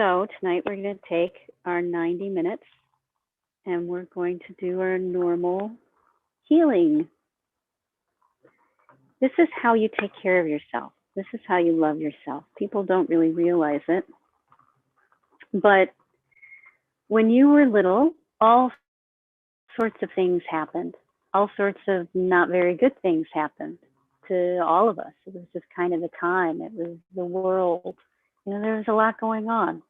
So tonight we're going to take our 90 minutes and we're going to do our normal healing. This is how you take care of yourself. This is how you love yourself. People don't really realize it. But when you were little, all sorts of things happened. All sorts of not very good things happened to all of us. It was just kind of a time. It was the world. You know, there was a lot going on.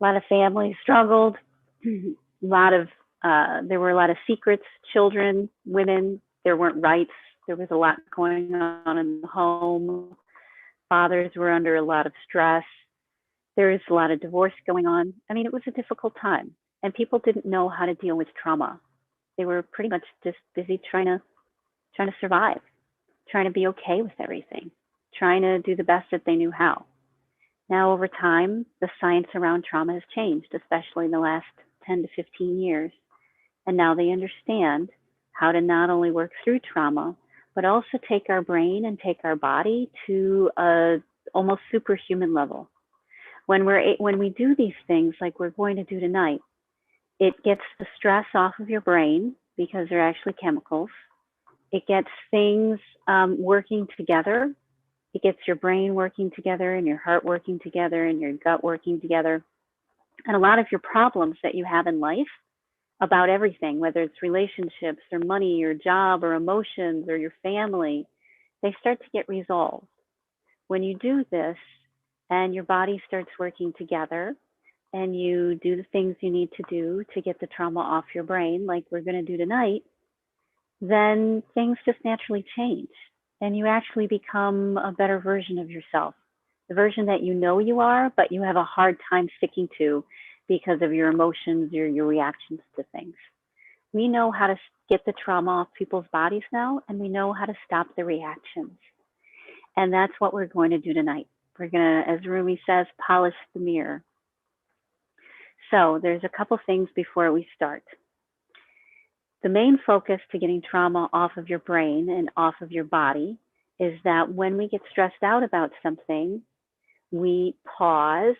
A lot of families struggled. There were a lot of secrets, children, women. There weren't rights. There was a lot going on in the home. Fathers were under a lot of stress. There was a lot of divorce going on. I mean, it was a difficult time, and people didn't know how to deal with trauma. They were pretty much just busy trying to survive, trying to be okay with everything, trying to do the best that they knew how. Now, over time, the science around trauma has changed, especially in the last 10 to 15 years. And now they understand how to not only work through trauma, but also take our brain and take our body to a almost superhuman level. When we do these things like we're going to do tonight, it gets the stress off of your brain because they're actually chemicals. It gets things working together. It gets your brain working together and your heart working together and your gut working together. And a lot of your problems that you have in life about everything, whether it's relationships or money or job or emotions or your family, they start to get resolved. When you do this and your body starts working together and you do the things you need to do to get the trauma off your brain, like we're going to do tonight, then things just naturally change. And you actually become a better version of yourself, the version that you know you are, but you have a hard time sticking to because of your emotions or your reactions to things. We know how to get the trauma off people's bodies now, and we know how to stop the reactions. And that's what we're going to do tonight. We're going to, as Rumi says, polish the mirror. So there's a couple things before we start. The main focus to getting trauma off of your brain and off of your body is that when we get stressed out about something, we pause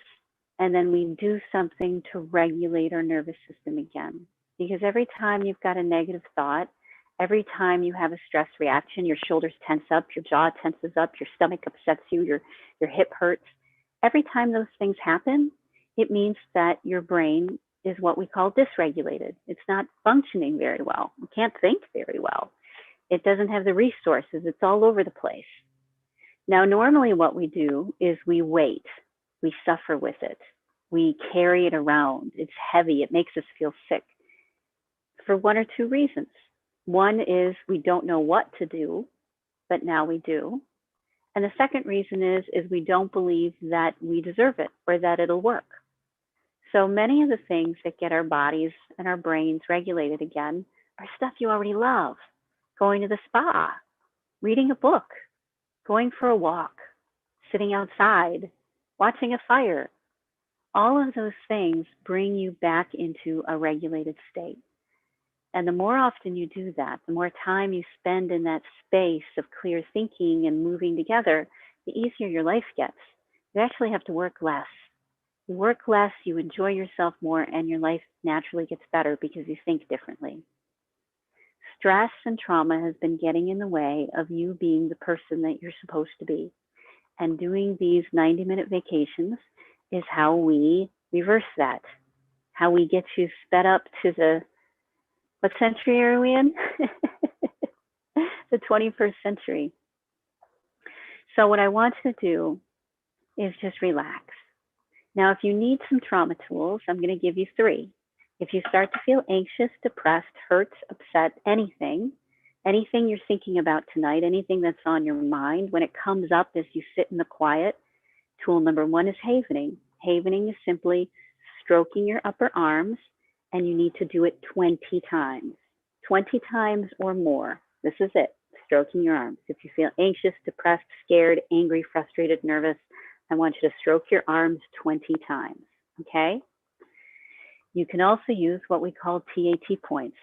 and then we do something to regulate our nervous system again. Because every time you've got a negative thought, every time you have a stress reaction, your shoulders tense up, your jaw tenses up, your stomach upsets you, your hip hurts. Every time those things happen, it means that your brain is what we call dysregulated. It's not functioning very well. It can't think very well. It doesn't have the resources. It's all over the place. Now, normally what we do is we wait. We suffer with it. We carry it around. It's heavy. It makes us feel sick for one or two reasons. One is we don't know what to do, but now we do. And the second reason is we don't believe that we deserve it or that it'll work. So many of the things that get our bodies and our brains regulated again are stuff you already love. Going to the spa, reading a book, going for a walk, sitting outside, watching a fire. All of those things bring you back into a regulated state. And the more often you do that, the more time you spend in that space of clear thinking and moving together, the easier your life gets. You actually have to work less. You work less, you enjoy yourself more, and your life naturally gets better because you think differently. Stress and trauma has been getting in the way of you being the person that you're supposed to be. And doing these 90-minute vacations is how we reverse that, how we get you sped up to the, what century are we in? The 21st century. So what I want you to do is just relax. Now, if you need some trauma tools, I'm going to give you 3. If you start to feel anxious, depressed, hurt, upset, anything you're thinking about tonight, anything that's on your mind, when it comes up as you sit in the quiet, tool number 1 is havening. Havening is simply stroking your upper arms, and you need to do it 20 times. 20 times or more. This is it, stroking your arms. If you feel anxious, depressed, scared, angry, frustrated, nervous, I want you to stroke your arms 20 times, okay? You can also use what we call TAT points.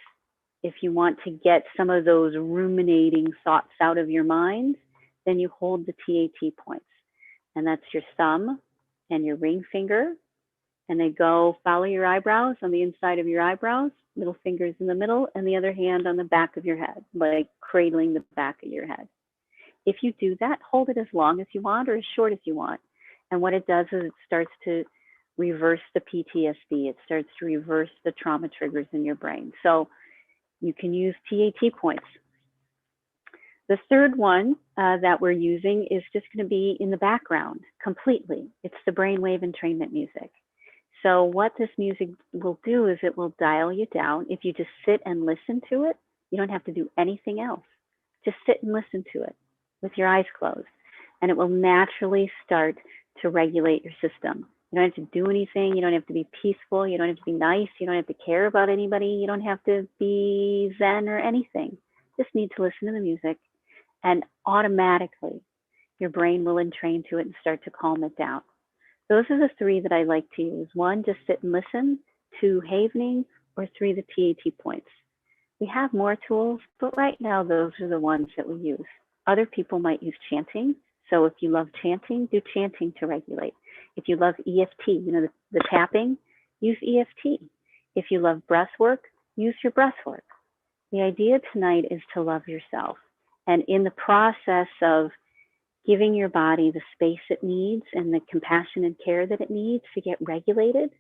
If you want to get some of those ruminating thoughts out of your mind, then you hold the TAT points. And that's your thumb and your ring finger And they go, follow your eyebrows on the inside of your eyebrows, middle fingers in the middle, and the other hand on the back of your head, like cradling the back of your head. If you do that, hold it as long as you want or as short as you want. And what it does is it starts to reverse the PTSD. It starts to reverse the trauma triggers in your brain. So you can use TAT points. The third one that we're using is just going to be in the background completely. It's the Brainwave entrainment music. So what this music will do is it will dial you down. If you just sit and listen to it, you don't have to do anything else. Just sit and listen to it with your eyes closed, and it will naturally start to regulate your system. You don't have to do anything. You don't have to be peaceful. You don't have to be nice. You don't have to care about anybody. You don't have to be zen or anything. Just need to listen to the music, and automatically your brain will entrain to it and start to calm it down. Those are the three that I like to use. One, just sit and listen. Two, havening, or three, the TAT points. We have more tools, but right now those are the ones that we use. Other people might use chanting. So if you love chanting, do chanting to regulate. If you love EFT, the tapping, use EFT. If you love breath work, use your breath work. The idea tonight is to love yourself. And in the process of giving your body the space it needs and the compassion and care that it needs to get regulated,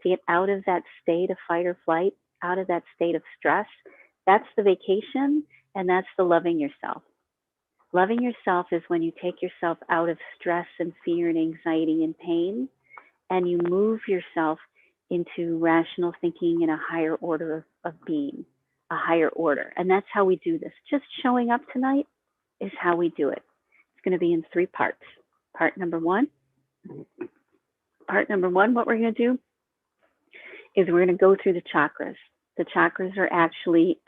to get out of that state of fight or flight, out of that state of stress, that's the vacation, and that's the loving yourself. Loving yourself is when you take yourself out of stress and fear and anxiety and pain, and you move yourself into rational thinking and a higher order of being, a higher order. And that's how we do this. Just showing up tonight is how we do it. It's going to be in three parts. Part number one, what we're going to do is we're going to go through the chakras. The chakras are actually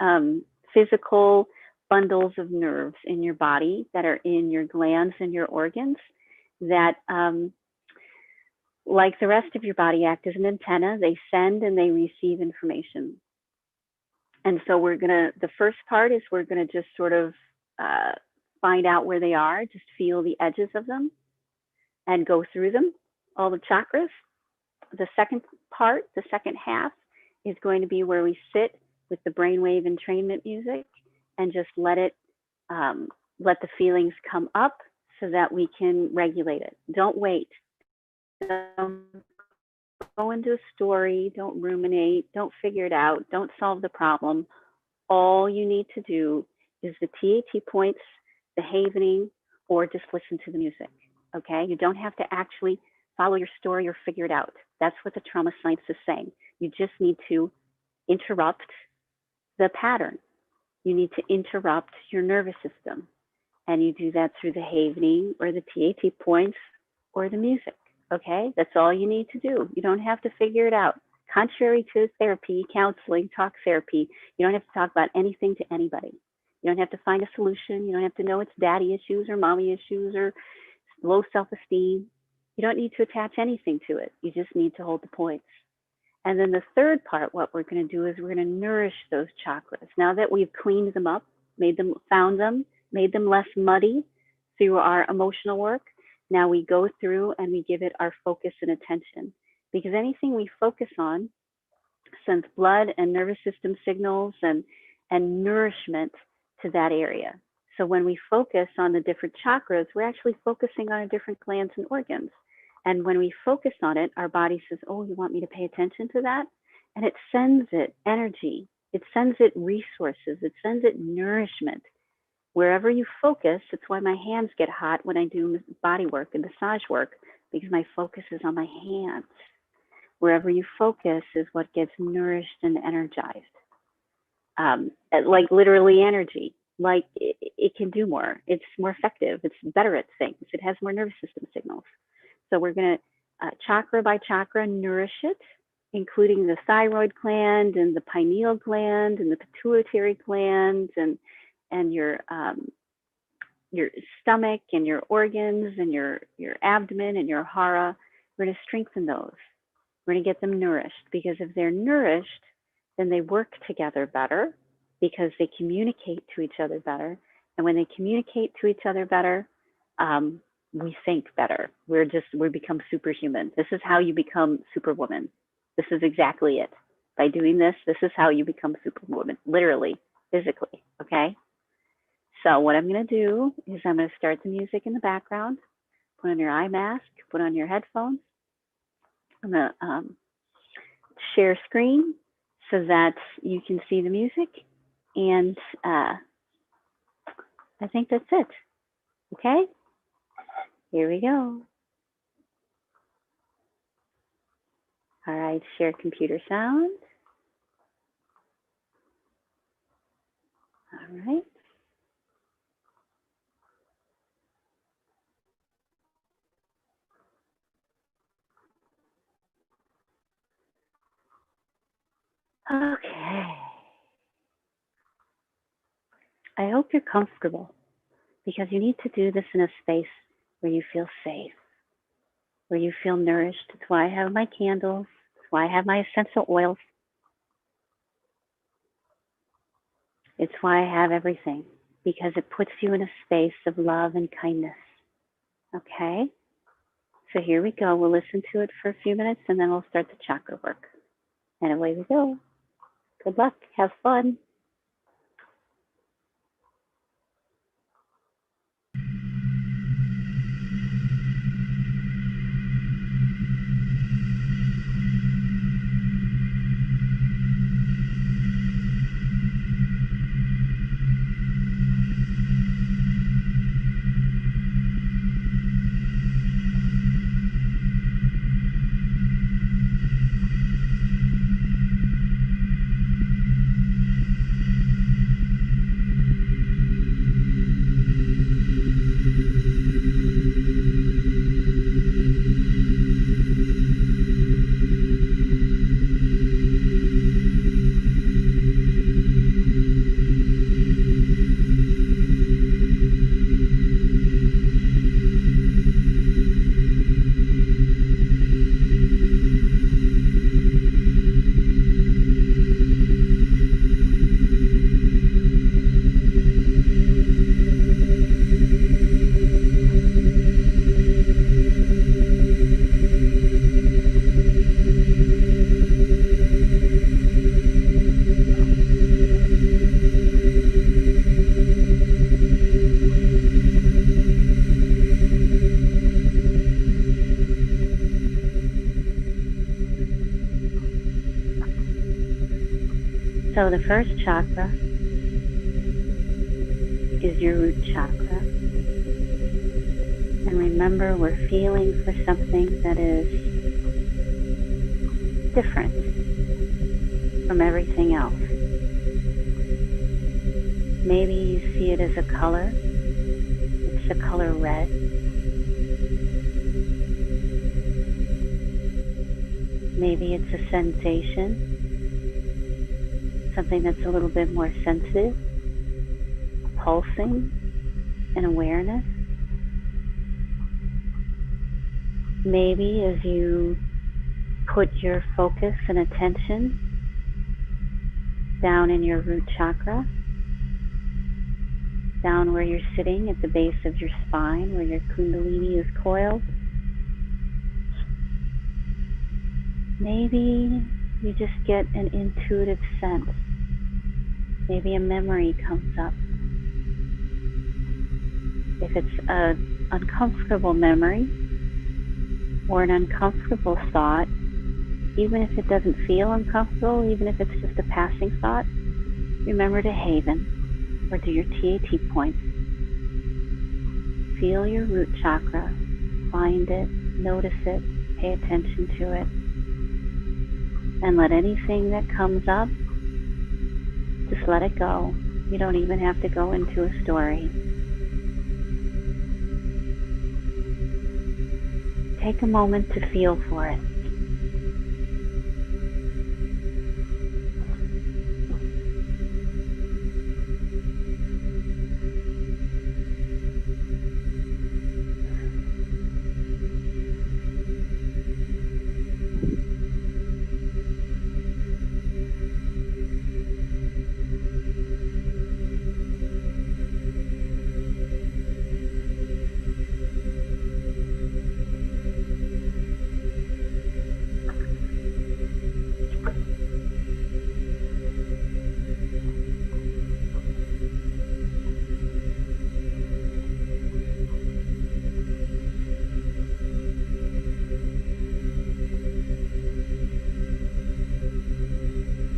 physical bundles of nerves in your body that are in your glands and your organs that, like the rest of your body, act as an antenna. They send and they receive information. And so the first part is we're going to just sort of find out where they are, just feel the edges of them and go through them, all the chakras. The second part, the second half, is going to be where we sit with the Brainwave entrainment music and just let the feelings come up so that we can regulate it. Don't wait. Don't go into a story. Don't ruminate. Don't figure it out. Don't solve the problem. All you need to do is the TAT points, the havening, or just listen to the music. Okay? You don't have to actually follow your story or figure it out. That's what the trauma science is saying. You just need to interrupt the pattern. You need to interrupt your nervous system. And you do that through the havening or the TAT points or the music. Okay? That's all you need to do. You don't have to figure it out. Contrary to therapy, counseling, talk therapy, you don't have to talk about anything to anybody. You don't have to find a solution. You don't have to know it's daddy issues or mommy issues or low self-esteem. You don't need to attach anything to it. You just need to hold the points. And then the third part, what we're going to do is we're going to nourish those chakras. Now that we've cleaned them up, found them, made them less muddy through our emotional work, now we go through and we give it our focus and attention. Because anything we focus on sends blood and nervous system signals and nourishment to that area. So when we focus on the different chakras, we're actually focusing on our different glands and organs. And when we focus on it, our body says, oh, you want me to pay attention to that? And it sends it energy. It sends it resources. It sends it nourishment. Wherever you focus, it's why my hands get hot when I do body work and massage work, because my focus is on my hands. Wherever you focus is what gets nourished and energized. Like literally energy. Like it can do more. It's more effective. It's better at things. It has more nervous system signals. So we're going to chakra by chakra nourish it, including the thyroid gland and the pineal gland and the pituitary gland and your stomach and your organs and your abdomen and your hara. We're going to strengthen those. We're going to get them nourished, because if they're nourished, then they work together better because they communicate to each other better. And when they communicate to each other better, We think better. We become superhuman. This is how you become superwoman. This is exactly it. By doing this, this is how you become superwoman, literally, physically, okay? So what I'm going to do is I'm going to start the music in the background, put on your eye mask, put on your headphones. I'm going to share screen so that you can see the music. And I think that's it. Okay, here we go. All right, share computer sound. All right. Okay. I hope you're comfortable because you need to do this in a space where you feel safe, where you feel nourished. That's why I have my candles. That's why I have my essential oils. It's why I have everything, because it puts you in a space of love and kindness. Okay? So here we go. We'll listen to it for a few minutes and then we'll start the chakra work. And away we go. Good luck. Have fun. So the first chakra is your root chakra. And remember, we're feeling for something that is different from everything else. Maybe you see it as a color. It's the color red. Maybe it's a sensation, something that's a little bit more sensitive, pulsing, and awareness. Maybe as you put your focus and attention down in your root chakra, down where you're sitting at the base of your spine, where your kundalini is coiled, maybe you just get an intuitive sense. Maybe a memory comes up. If it's an uncomfortable memory or an uncomfortable thought, even if it doesn't feel uncomfortable, even if it's just a passing thought, remember to haven or do your TAT points. Feel your root chakra, find it, notice it, pay attention to it, and let anything that comes up, just let it go. You don't even have to go into a story. Take a moment to feel for it.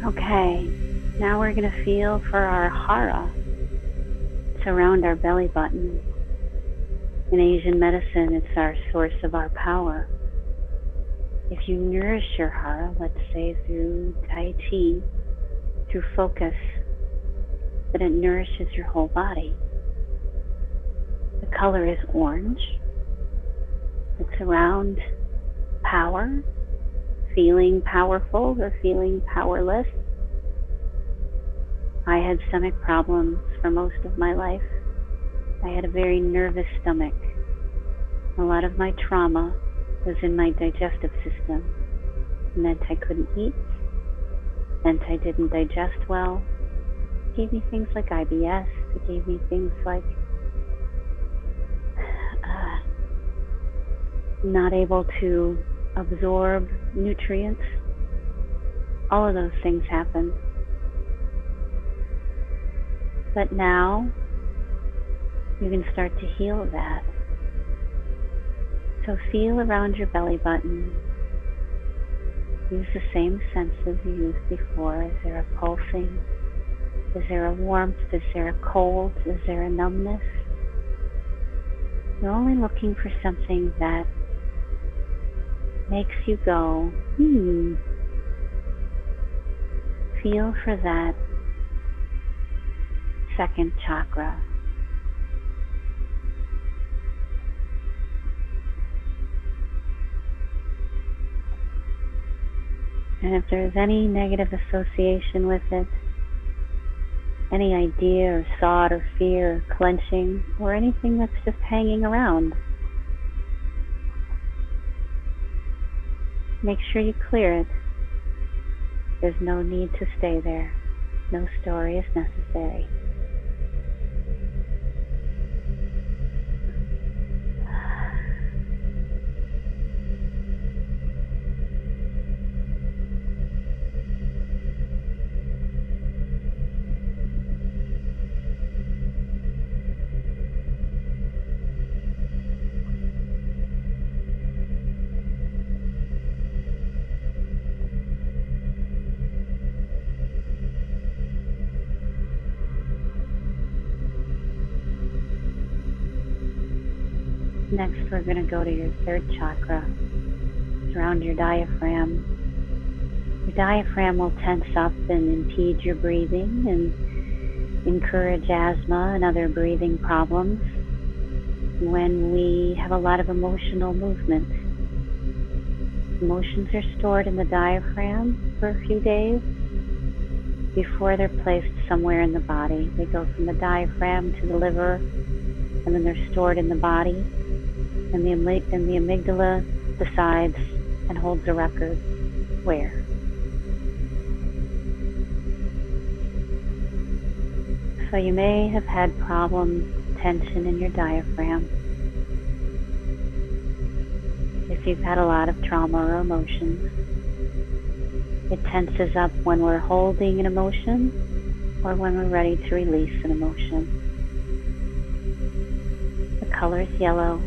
Okay, now we're going to feel for our hara. It's around our belly button. In Asian medicine, it's our source of our power. If you nourish your hara, let's say through Tai Chi, through focus, then it nourishes your whole body. The color is orange. It's around power, feeling powerful or feeling powerless. I had stomach problems for most of my life. I had a very nervous stomach. A lot of my trauma was in my digestive system. It meant I couldn't eat, meant I didn't digest well. It gave me things like IBS. It gave me things like not able to absorb nutrients. All of those things happened. But now you can start to heal that. So feel around your belly button. Use the same senses you used before. Is there a pulsing? Is there a warmth? Is there a cold? Is there a numbness? You're only looking for something that makes you go, Feel for that second chakra. And if there's any negative association with it, any idea or thought or fear or clenching or anything that's just hanging around, make sure you clear it. There's no need to stay there. No story is necessary. Next, we're going to go to your third chakra. It's around your diaphragm. Your diaphragm will tense up and impede your breathing and encourage asthma and other breathing problems when we have a lot of emotional movement. Emotions are stored in the diaphragm for a few days before they're placed somewhere in the body. They go from the diaphragm to the liver, and then they're stored in the body. And the amygdala decides and holds a record where. So you may have had problems, tension in your diaphragm. If you've had a lot of trauma or emotions, it tenses up when we're holding an emotion or when we're ready to release an emotion. The color is yellow.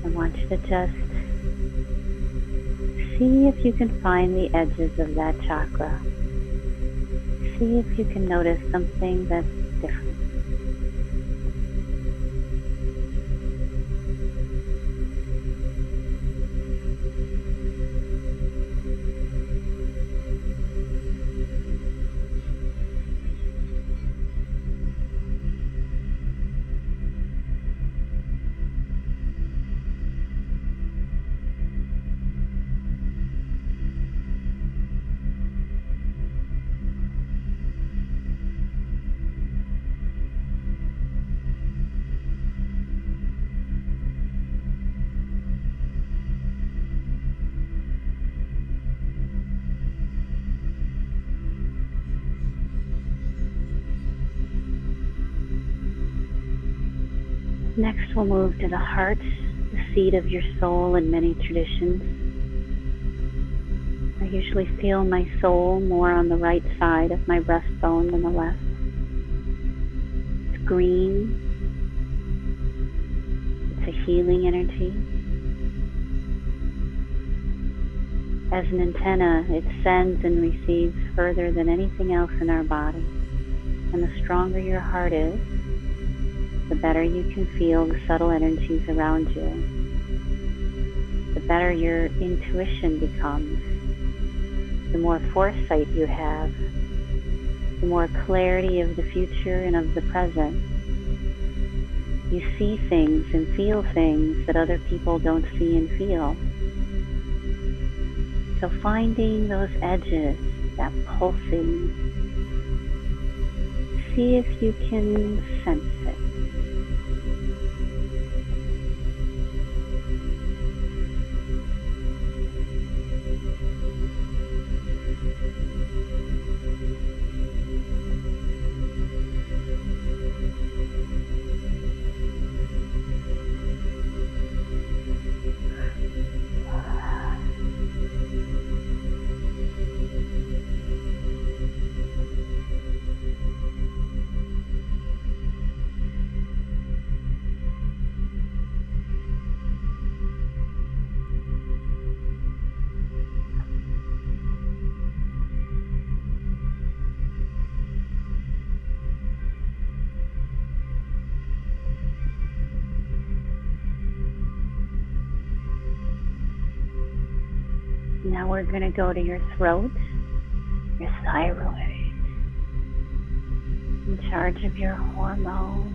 I want you to just see if you can find the edges of that chakra. See if you can notice something that's different. Next, we'll move to the heart, the seat of your soul in many traditions. I usually feel my soul more on the right side of my breastbone than the left. It's green. It's a healing energy. As an antenna, it sends and receives further than anything else in our body. And the stronger your heart is, the better you can feel the subtle energies around you. The better your intuition becomes. The more foresight you have, the more clarity of the future and of the present. You see things and feel things that other people don't see and feel. So finding those edges, that pulsing, see if you can sense it. Now we're going to go to your throat, your thyroid, in charge of your hormones.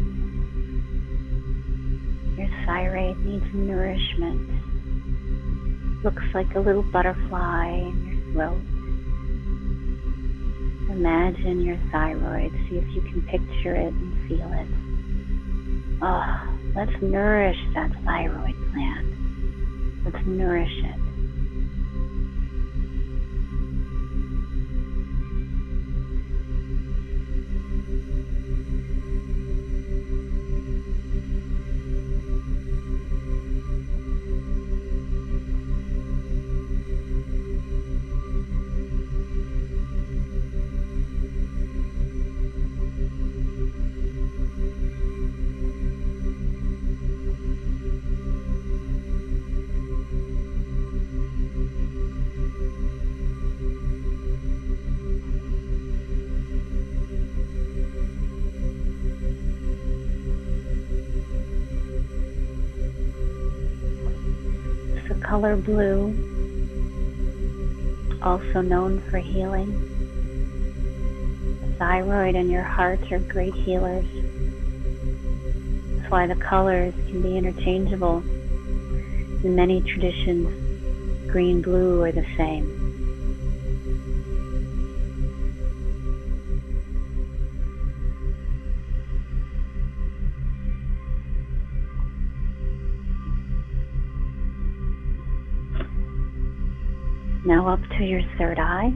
Your thyroid needs nourishment. Looks like a little butterfly in your throat. Imagine your thyroid. See if you can picture it and feel it. Oh, let's nourish that thyroid gland. Let's nourish it. Color blue, also known for healing. The thyroid and your heart are great healers. That's why the colors can be interchangeable. In many traditions, green, blue are the same. Now up to your third eye.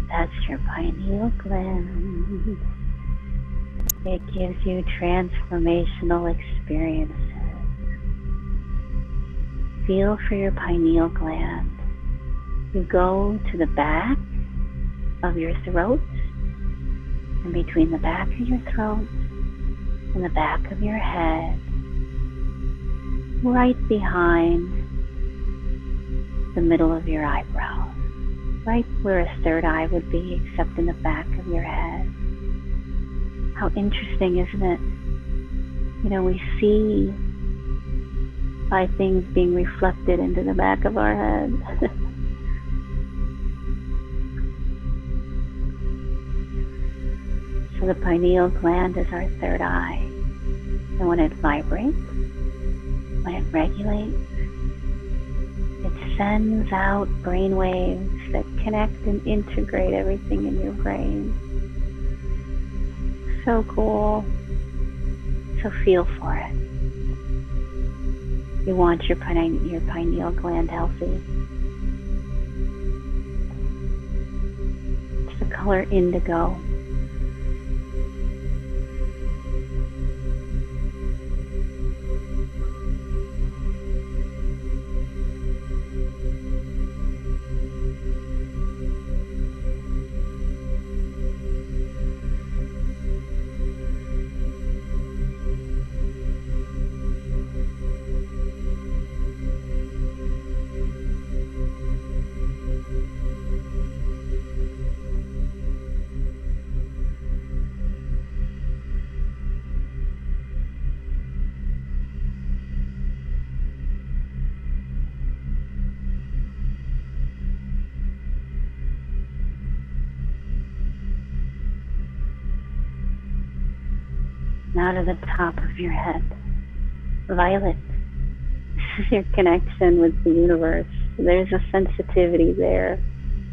That's your pineal gland. It gives you transformational experiences. Feel for your pineal gland. You go to the back of your throat, and between the back of your throat and the back of your head, right behind the middle of your eyebrows, right where a third eye would be, except in the back of your head. How interesting, isn't it? You know, we see by things being reflected into the back of our head. So the pineal gland is our third eye. And when it vibrates, when it regulates, it sends out brainwaves that connect and integrate everything in your brain. So cool. So feel for it. You want your pineal gland healthy. It's the color indigo. Now to the top of your head. Violet. This is your connection with the universe. There's a sensitivity there.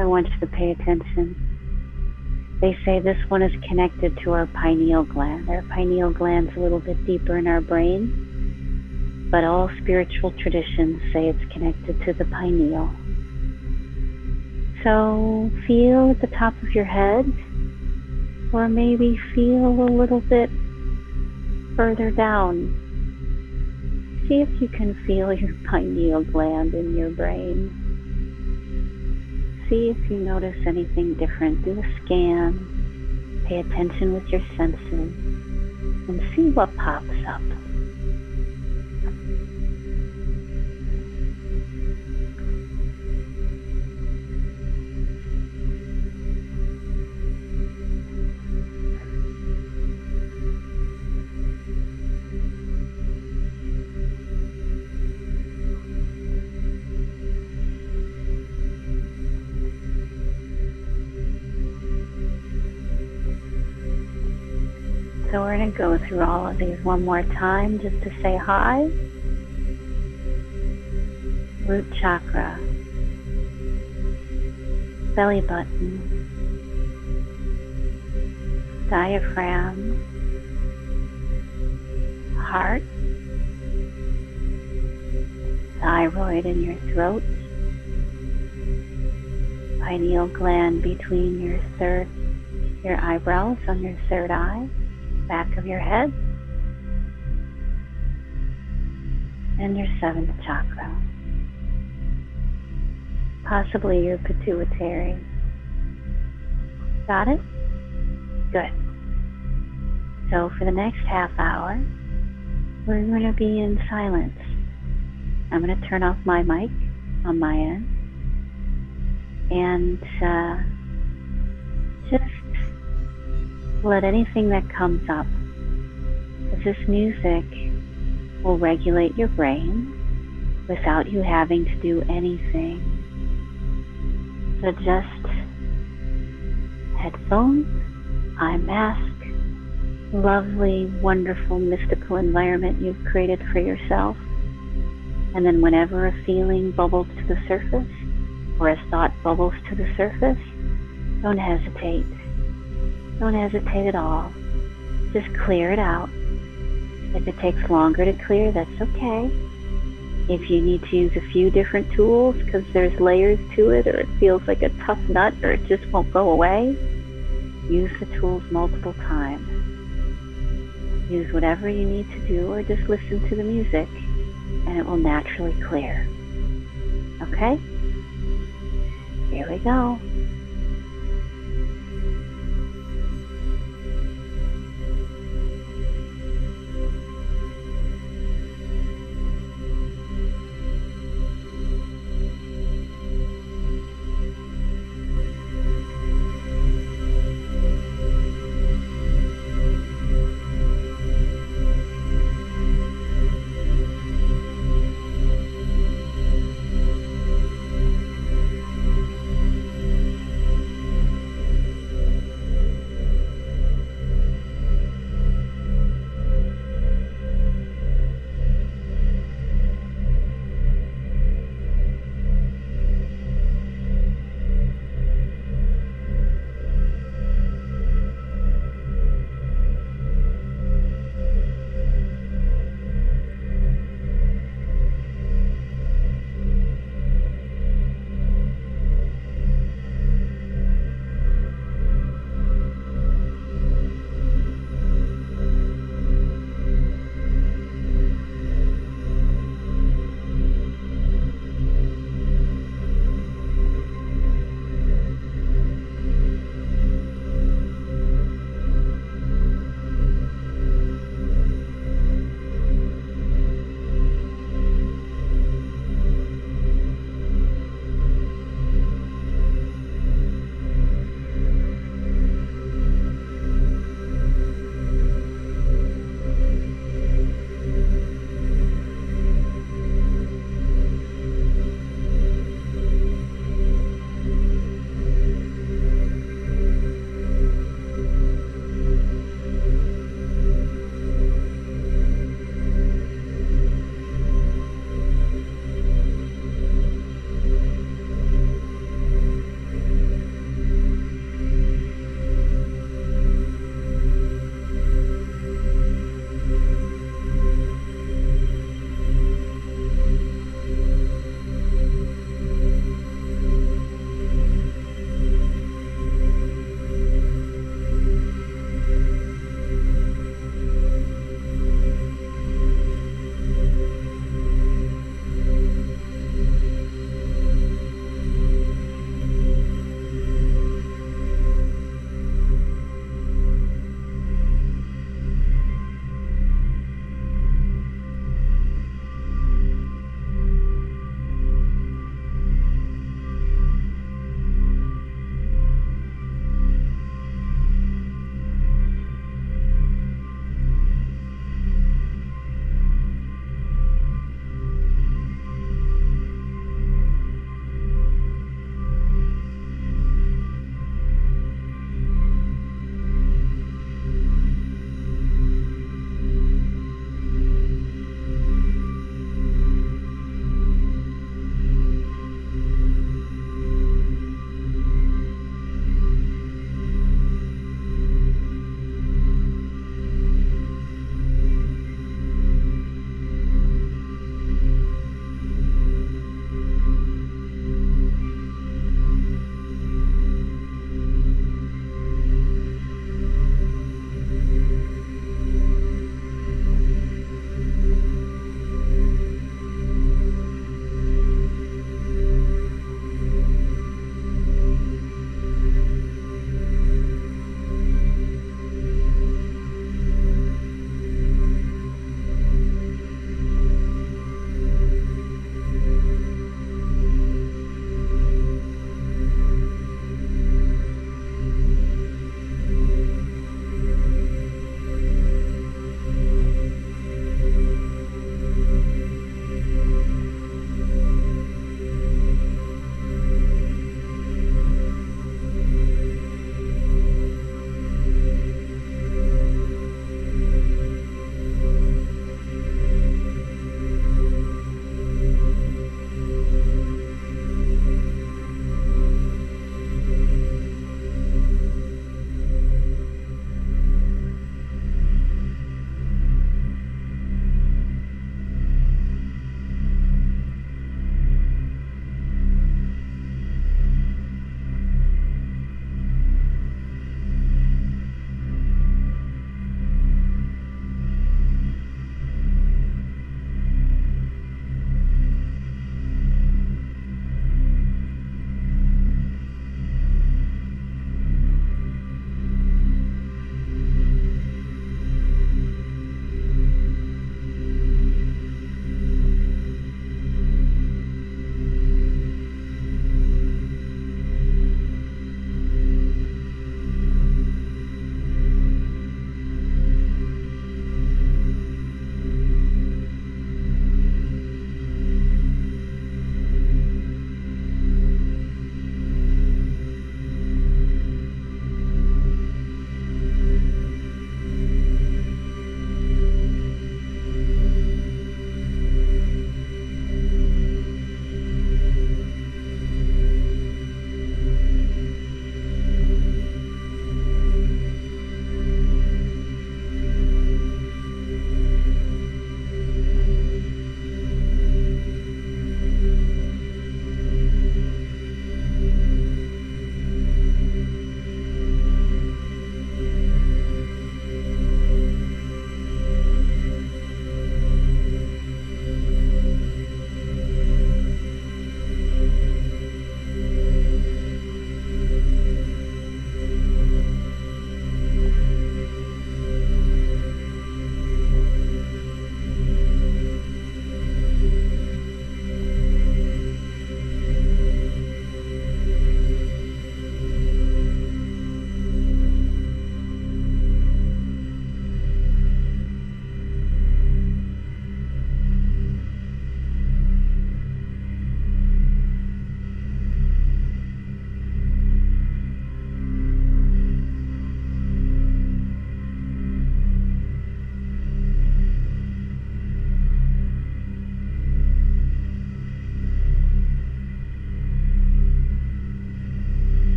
I want you to pay attention. They say this one is connected to our pineal gland. Our pineal gland's a little bit deeper in our brain, but all spiritual traditions say it's connected to the pineal. So feel at the top of your head, or maybe feel a little bit further down. See if you can feel your pineal gland in your brain. See if you notice anything different. Do a scan. Pay attention with your senses and see what pops up. So we're going to go through all of these one more time just to say hi. Root chakra, belly button, diaphragm, heart, thyroid in your throat, pineal gland between your eyebrows on your third eye, back of your head, and your seventh chakra, possibly your pituitary. Got it? Good. So for the next half hour, we're going to be in silence. I'm going to turn off my mic on my end and just let anything that comes up, because this music will regulate your brain without you having to do anything. So just headphones, eyemask, lovely, wonderful, mystical environment you've created for yourself. And then whenever a feeling bubbles to the surface or a thought bubbles to the surface, don't hesitate. Don't hesitate at all. Just clear it out. If it takes longer to clear, that's okay. If you need to use a few different tools because there's layers to it, or it feels like a tough nut, or it just won't go away, use the tools multiple times. Use whatever you need to do, or just listen to the music, and it will naturally clear. Okay? Here we go.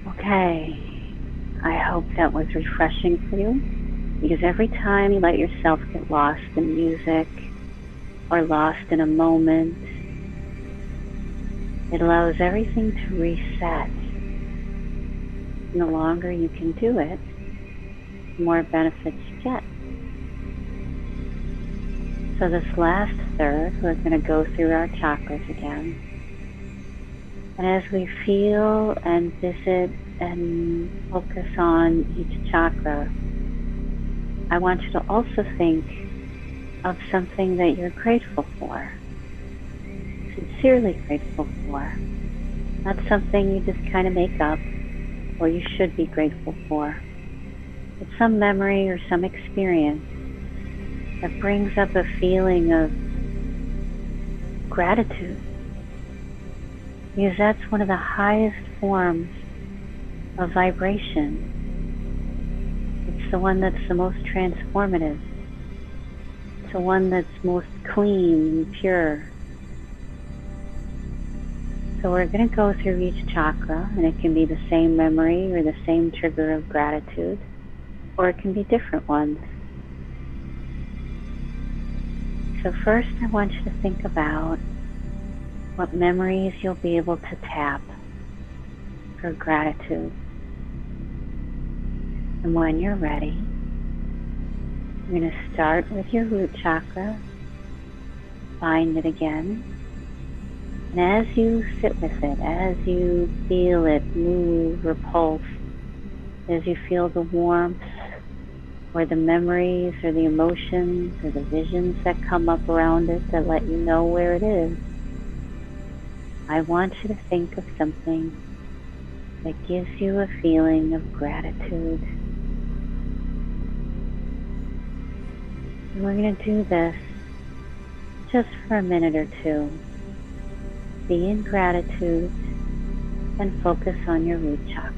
Okay, I hope that was refreshing for you, because every time you let yourself get lost in music or lost in a moment, it allows everything to reset. And the longer you can do it, the more benefits you get. So this last third, we're going to go through our chakras again. And as we feel and visit and focus on each chakra, I want you to also think of something that you're grateful for, sincerely grateful for, not something you just kind of make up or you should be grateful for, but some memory or some experience that brings up a feeling of gratitude. Because that's one of the highest forms of vibration. It's the one that's the most transformative. It's the one that's most clean and pure. So we're going to go through each chakra, and it can be the same memory or the same trigger of gratitude, or it can be different ones. So first I want you to think about what memories you'll be able to tap for gratitude. And when you're ready, you're going to start with your root chakra, find it again, and as you sit with it, as you feel it move or pulse, as you feel the warmth or the memories or the emotions or the visions that come up around it that let you know where it is, I want you to think of something that gives you a feeling of gratitude. And we're going to do this just for a minute or two. Be in gratitude and focus on your root chakra.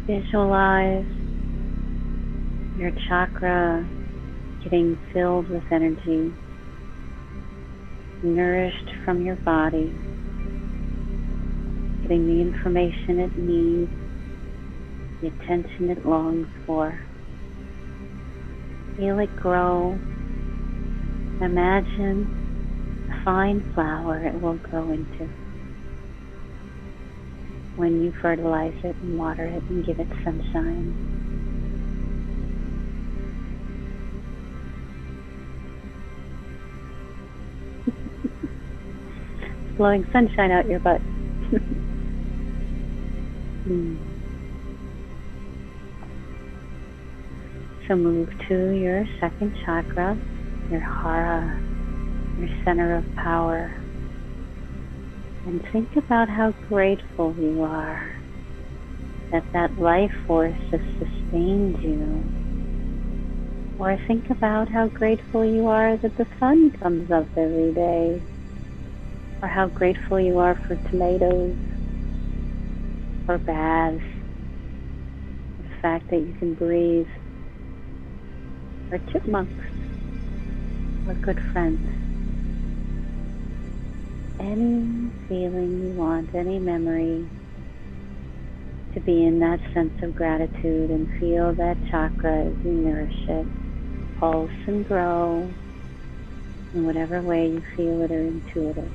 Visualize your chakra getting filled with energy, nourished from your body, getting the information it needs, the attention it longs for. Feel it grow. Imagine a fine flower it will grow into when you fertilize it and water it and give it sunshine. Blowing sunshine out your butt. So move to your second chakra, your hara, your center of power. And think about how grateful you are that life force has sustained you. Or think about how grateful you are that the sun comes up every day. Or how grateful you are for tomatoes, or baths, the fact that you can breathe, or chipmunks, or good friends. Any feeling you want, any memory, to be in that sense of gratitude and feel that chakra as you nourish it, pulse and grow in whatever way you feel it or intuitive.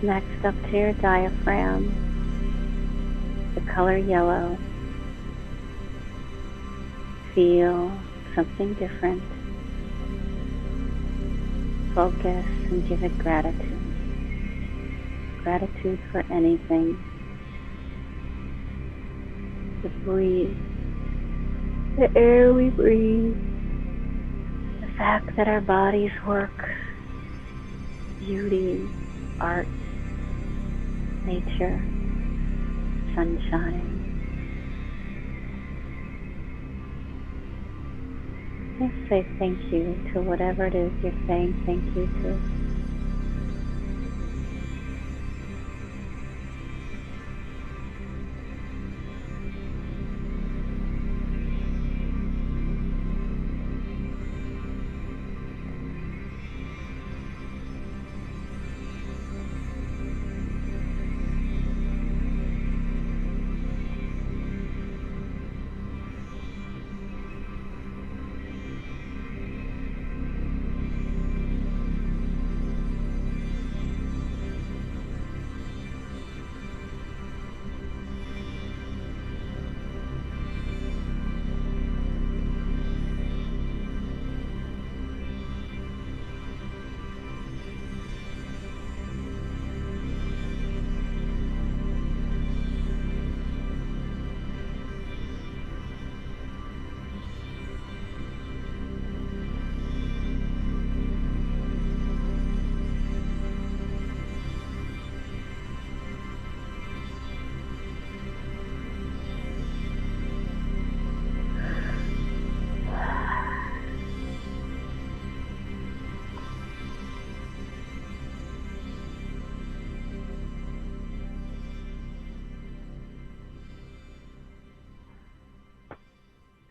Next up to your diaphragm, the color yellow. Feel something different. Focus and give it gratitude. Gratitude for anything. The breathe, the air we breathe, the fact that our bodies work, beauty, art, nature, sunshine. Just say thank you to whatever it is you're saying thank you to.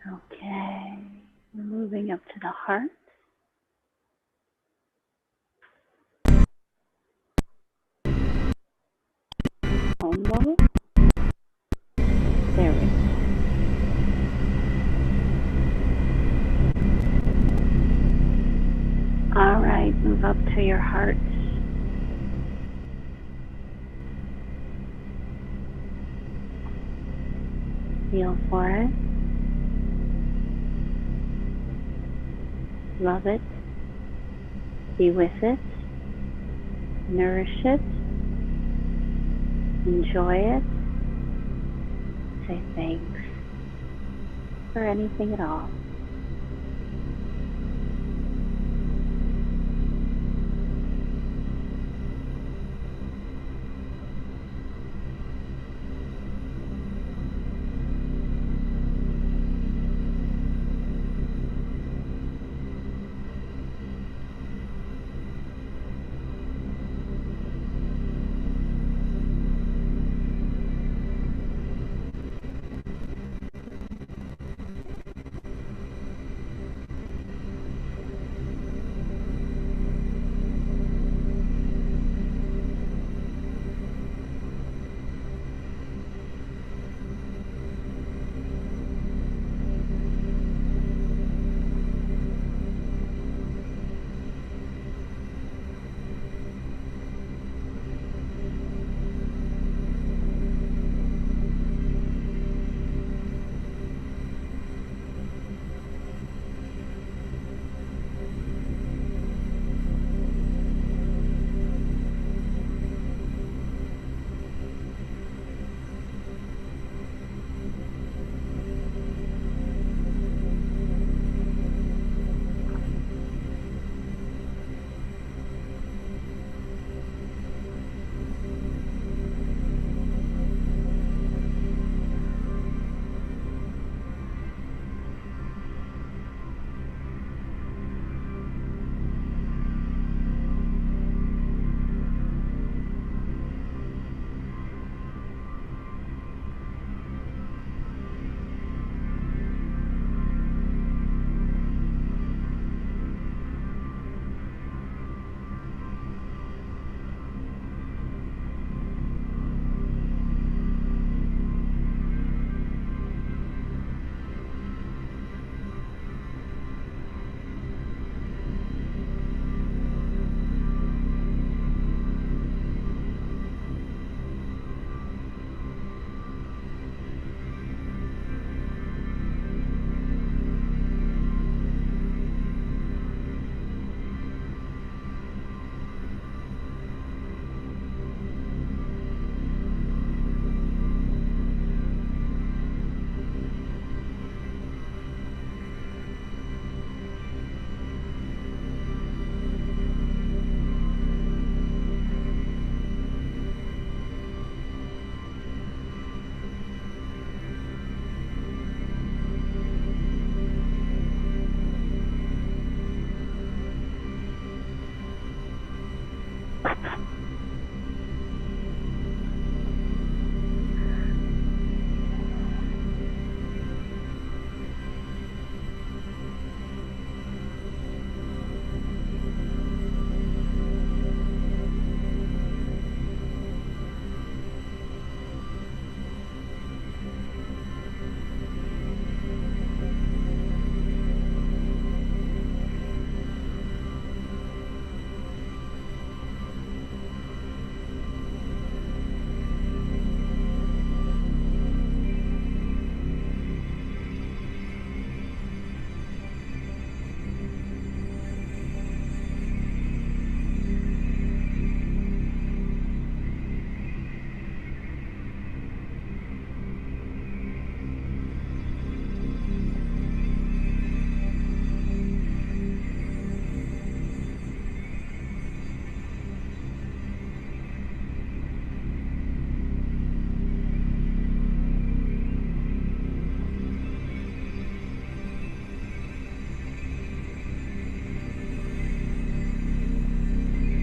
Okay, we're moving up to the heart. Bone level. There we go. All right, move up to your heart. Feel for it. Love it. Be with it. Nourish it. Enjoy it. Say thanks for anything at all.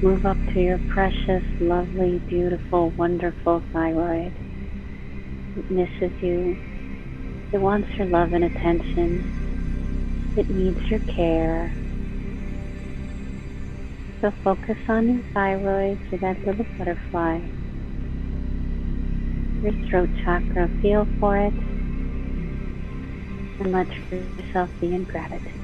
Move up to your precious, lovely, beautiful, wonderful thyroid. It misses you. It wants your love and attention. It needs your care. So focus on your thyroid, to that little butterfly. Your throat chakra, feel for it, and let yourself be in gratitude.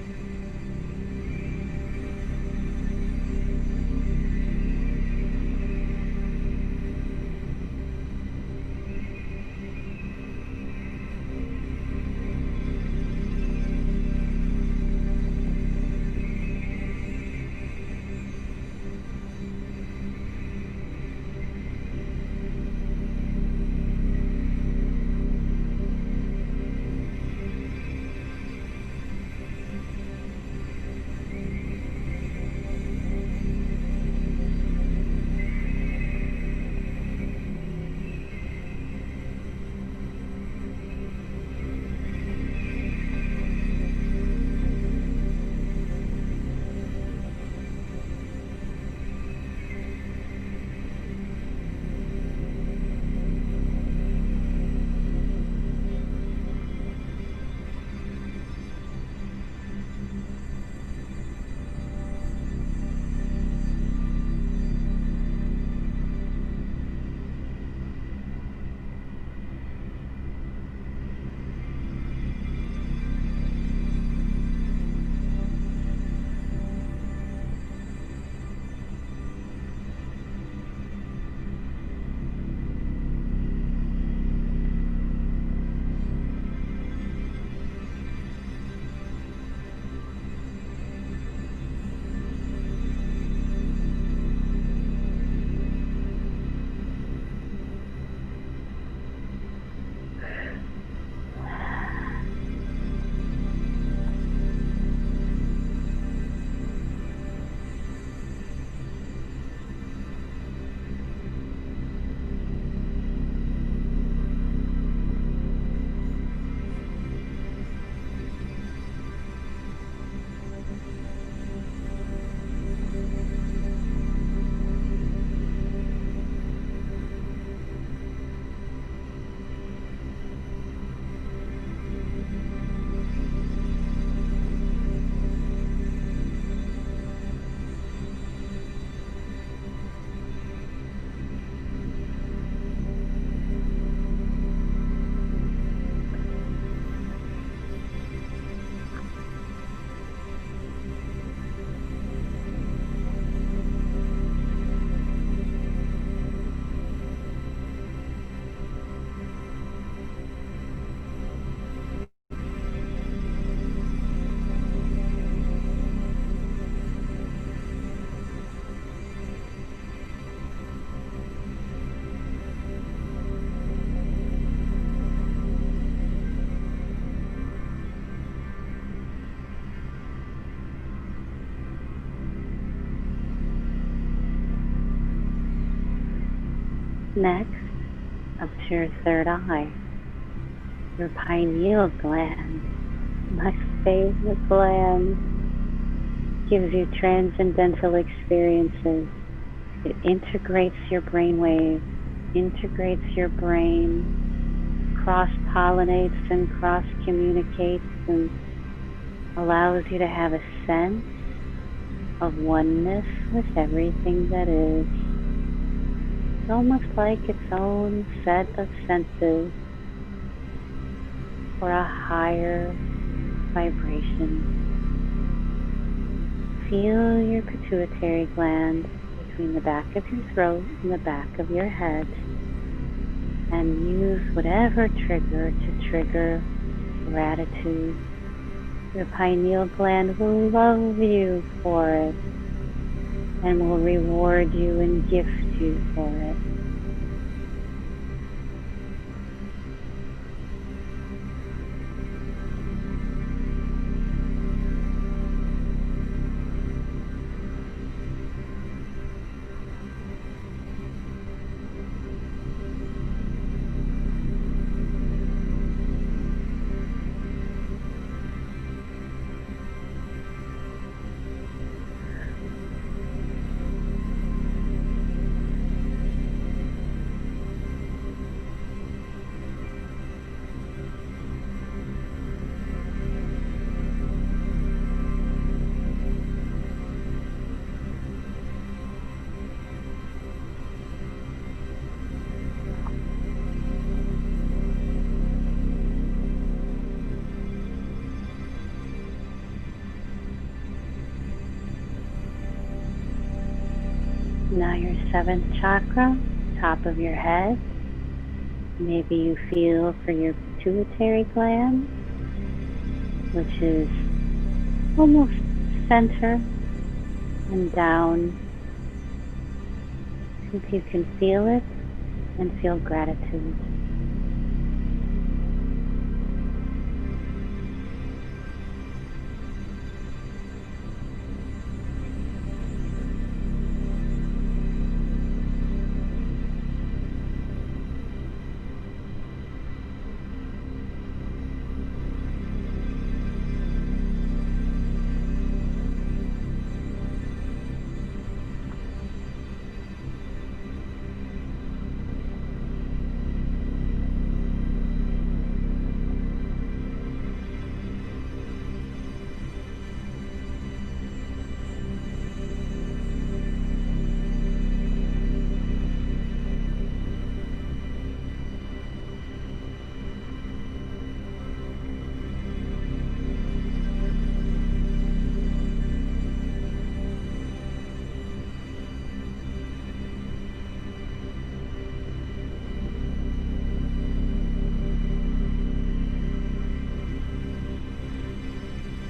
Next, up to your third eye, your pineal gland, my favorite gland, gives you transcendental experiences. It integrates your brainwave, integrates your brain, cross-pollinates and cross-communicates, and allows you to have a sense of oneness with everything that is. It's almost like its own set of senses for a higher vibration. Feel your pituitary gland between the back of your throat and the back of your head, and use whatever trigger to trigger gratitude. Your pineal gland will love you for it and will reward you and gift you for it. Now your seventh chakra, top of your head. Maybe you feel for your pituitary gland, which is almost center and down. See if you can feel it and feel gratitude.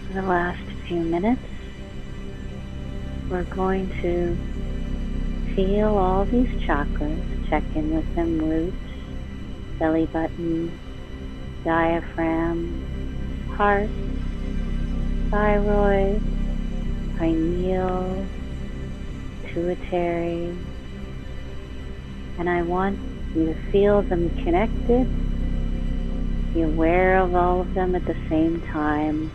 For the last few minutes, we're going to feel all these chakras, check in with them: roots, belly button, diaphragm, heart, thyroid, pineal, pituitary, and I want you to feel them connected, be aware of all of them at the same time,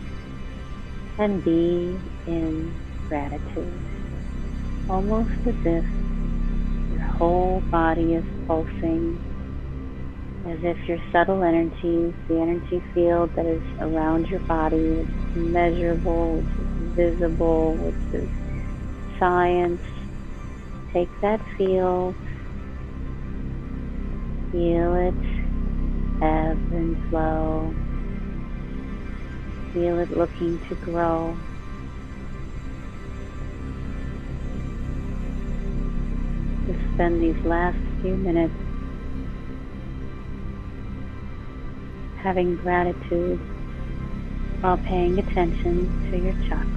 and be in gratitude, almost as if your whole body is pulsing, as if your subtle energies, the energy field that is around your body, which is measurable, which is visible, which is science, take that field, feel it ebb and flow. Feel it looking to grow. Just spend these last few minutes having gratitude while paying attention to your chakra.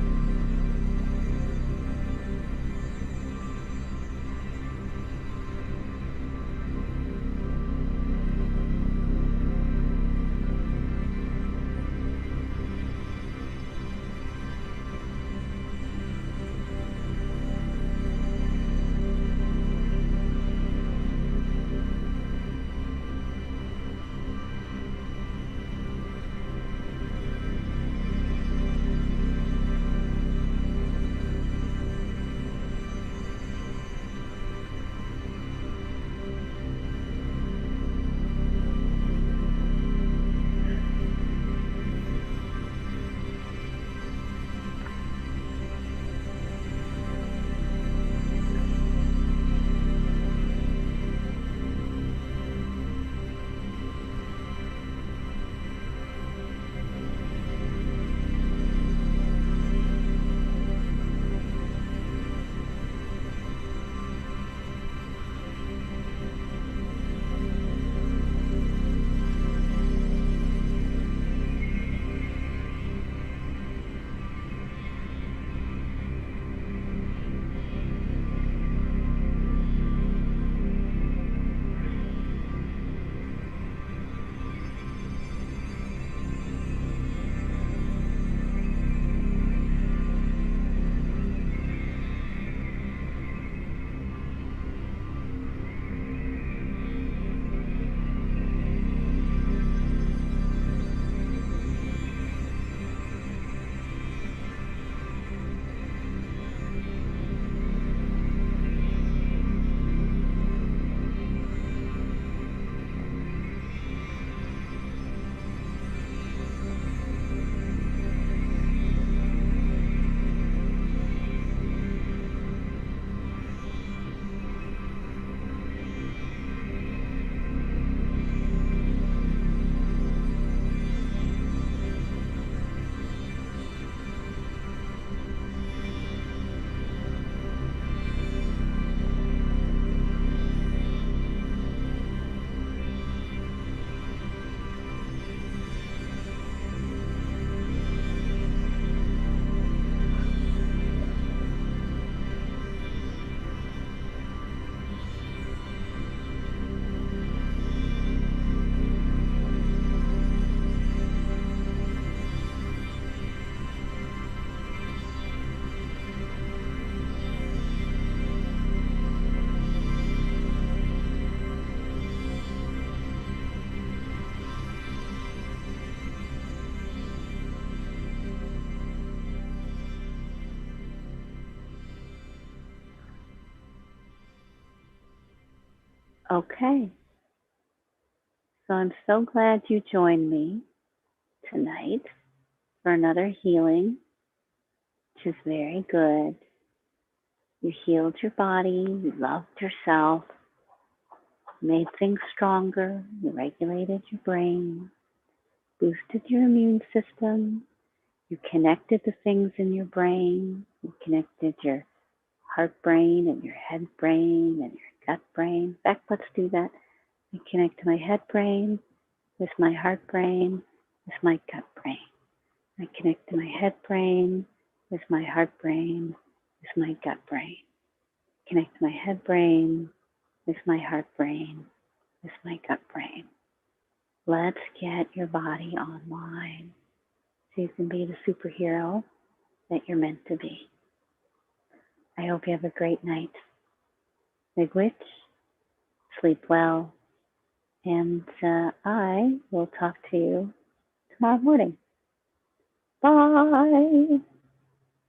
Okay, so I'm so glad you joined me tonight for another healing, which is very good. You healed your body, you loved yourself, made things stronger, you regulated your brain, boosted your immune system, you connected the things in your brain, you connected your heart brain and your head brain and your gut brain. In fact, let's do that. I connect my head brain with my heart brain with my gut brain. I connect to my head brain with my heart brain with my gut brain. Connect my head brain with my heart brain with my gut brain. Let's get your body online so you can be the superhero that you're meant to be. I hope you have a great night. Big witch, sleep well, and I will talk to you tomorrow morning. Bye.